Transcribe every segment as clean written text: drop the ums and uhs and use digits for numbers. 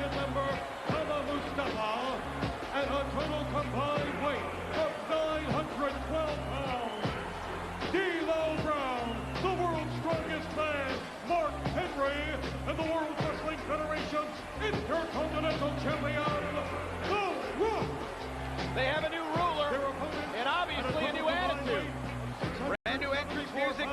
Champion member Kama Mustafa at a total combined weight of 912 pounds. D'Lo Brown, the world's strongest man, Mark Henry, and the World Wrestling Federation's Intercontinental Champion, The Rock. They have a new ruler, and obviously a new attitude. Brand new entrance music.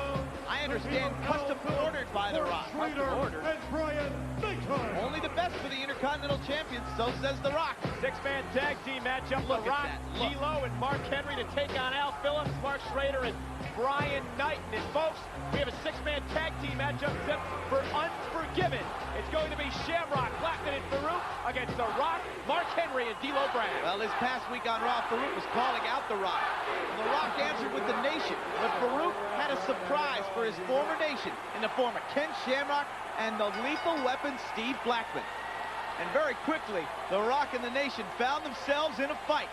I understand custom ordered by The Rock. Custom ordered. And Brian Dayton. Only the best for the Intercontinental Champions, so says The Rock. Six-man tag team matchup. Look The Rock, at that. Look. D'Lo, and Mark Henry to take on Al Phillips, Mark Schrader, and Brian Knighton. And folks, we have a six-man tag team matchup set for Unforgiven. It's going to be Shamrock, Blackman, and Farouk against The Rock, Mark Henry, and D'Lo Brown. Well, this past week on Raw, Farouk was calling out The Rock. The Rock answered with the Nation, but Farouk had a surprise for his former Nation in the form of Ken Shamrock and the Lethal Weapon, Steve Blackman. And very quickly, The Rock and the Nation found themselves in a fight.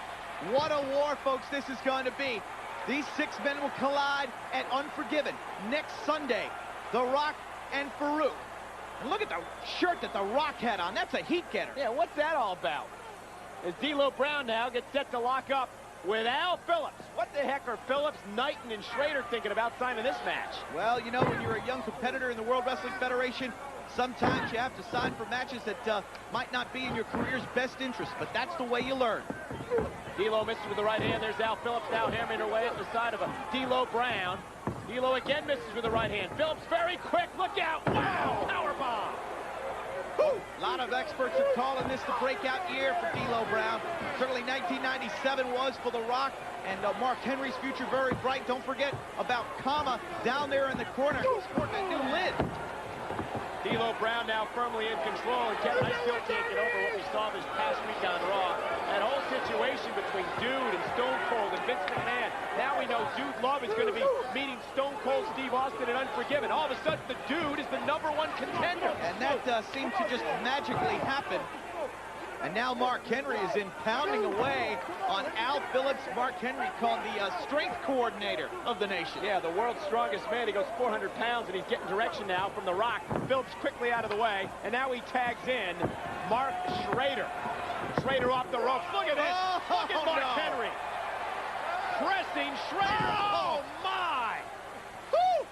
What a war, folks, this is going to be. These six men will collide at Unforgiven next Sunday. The Rock and Farouk. And look at the shirt that The Rock had on. That's a heat getter. Yeah, what's that all about? As D'Lo Brown now gets set to lock up with Al Phillips. What the heck are Phillips, Knighton, and Schrader thinking about signing this match? Well, you know, when you're a young competitor in the World Wrestling Federation, sometimes you have to sign for matches that might not be in your career's best interest, but that's the way you learn. D'Lo misses with the right hand. There's Al Phillips now hammering her way up the side of a D'Lo Brown. D'Lo again misses with the right hand. Phillips very quick. Look out. Wow. Powerbomb. A lot of experts are calling this the breakout year for D'Lo Brown. Certainly 1997 was for The Rock, and Mark Henry's future very bright. Don't forget about Kama down there in the corner. He's sporting a new lid. D'Lo Brown now firmly in control, and Kevin, I still can't get over what we saw this past week on Raw. That whole situation between Dude and Stone Cold and Vince McMahon. Now we know Dude Love is going to be meeting Stone Cold Steve Austin at Unforgiven. All of a sudden, the Dude is the #1 contender. And that seemed to just magically happen. And now Mark Henry is in pounding away on Al Phillips. Mark Henry called the strength coordinator of the Nation. Yeah, the world's strongest man. He goes 400 pounds, and he's getting direction now from The Rock. Phillips quickly out of the way, and now he tags in Mark Schrader. Schrader off the ropes. Look at this. Look at Mark Henry. Pressing Schrader. Oh, my. Woo!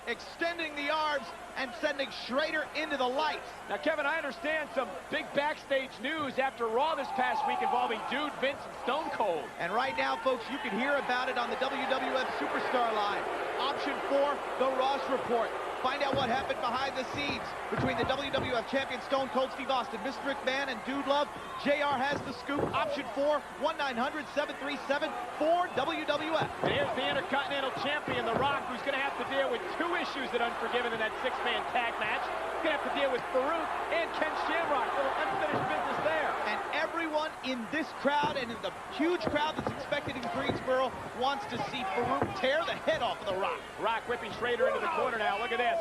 Extending the arms and sending Schrader into the lights. Now, Kevin, I understand some big backstage news after Raw this past week involving Dude, Vince, and Stone Cold. And right now, folks, you can hear about it on the WWF Superstar Line. Option 4, The Ross Report. Find out what happened behind the scenes between the WWF champion Stone Cold Steve Austin, Mr. McMahon, and Dude Love. JR has the scoop. Option 4, 1-900-737-4WWF. And here's the Intercontinental Champion, The Rock, who's going to have to deal with 2 issues at Unforgiven in that 6-man tag match. He's going to have to deal with Farouk and Ken Shamrock. A little unfinished business there. And everyone in this crowd and in the huge crowd that's expected in Greensboro wants to see Farouk tear the head off of The Rock. Rock whipping Schrader into the corner now. Look at this.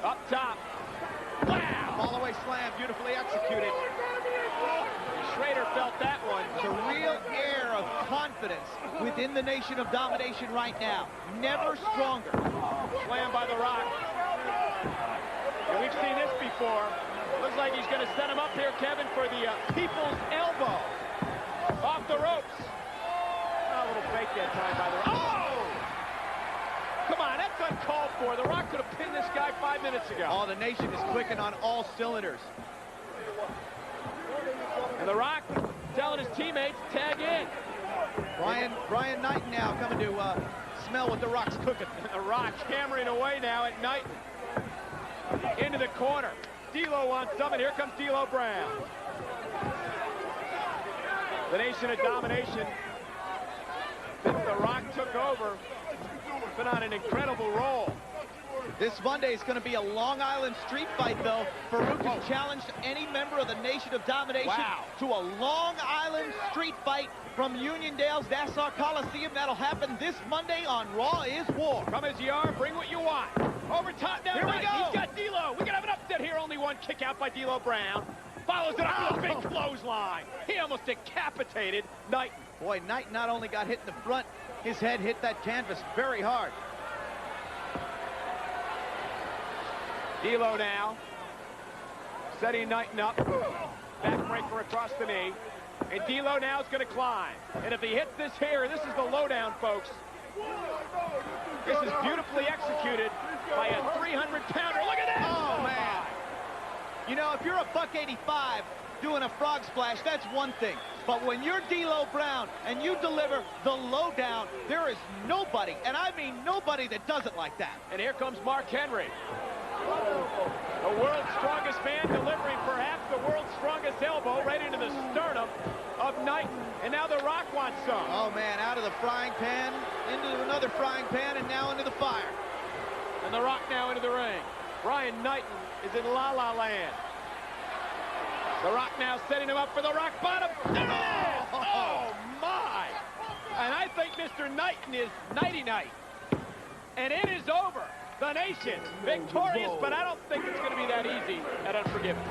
Up top. Wow! Fall-away slam, beautifully executed. Schrader felt that one. It's a real air of confidence within the Nation of Domination right now. Never stronger. Slam by The Rock. And we've seen this before. Looks like he's going to set him up here, Kevin, for the People's Elbow. Off the ropes. Oh, a little fake that time by The Rock. Oh! Come on, that's uncalled for. The Rock could have pinned this guy 5 minutes ago. Oh, the Nation is clicking on all cylinders. And The Rock telling his teammates, tag in. Brian Knighton now coming to smell what The Rock's cooking. The Rock hammering away now at Knighton. Into the corner. D'Lo wants some, and here comes D'Lo Brown. The Nation of Domination, since The Rock took over, been on an incredible roll. This Monday is going to be a Long Island street fight, though. Farouk has challenged any member of the Nation of Domination to a Long Island street fight from Uniondale's Nassau Coliseum. That'll happen this Monday on Raw is War. Come as you are, bring what you want. Over top now, here we go. He's got D'Lo. We can have an upset here. Only one kick out by D'Lo Brown. Follows it up with a big clothesline. He almost decapitated Knighton. Boy, Knighton not only got hit in the front, his head hit that canvas very hard. D'Lo now, setting Knighton up. Backbreaker across the knee. And D'Lo now is going to climb. And if he hits this here, this is the lowdown, folks. This is beautifully executed by a 300-pounder. Look at that! Oh, man. You know, if you're a $185 doing a frog splash, that's one thing. But when you're D'Lo Brown and you deliver the lowdown, there is nobody, and I mean nobody, that does it like that. And here comes Mark Henry. The world's strongest man delivering perhaps the world's strongest elbow right into the sternum of Knighton. And now The Rock wants some. Oh, man, out of the frying pan, into another frying pan, and now into the fire. And The Rock now into the ring. Brian Knighton is in La-La Land. The Rock now setting him up for the rock bottom. There it is! Oh, my! And I think Mr. Knighton is nighty-night. And it is over. The Nation victorious, but I don't think it's going to be that easy at Unforgiven.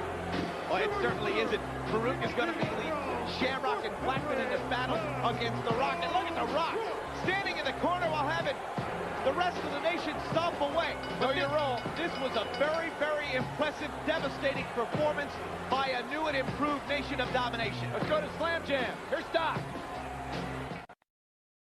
Well, it certainly isn't. Farouk is going to be leading Shamrock and Blackman in this battle against The Rock. And look at The Rock standing in the corner while having the rest of the Nation stomp away. But this was a very, very impressive, devastating performance by a new and improved Nation of Domination. Let's go to Slam Jam. Here's Doc.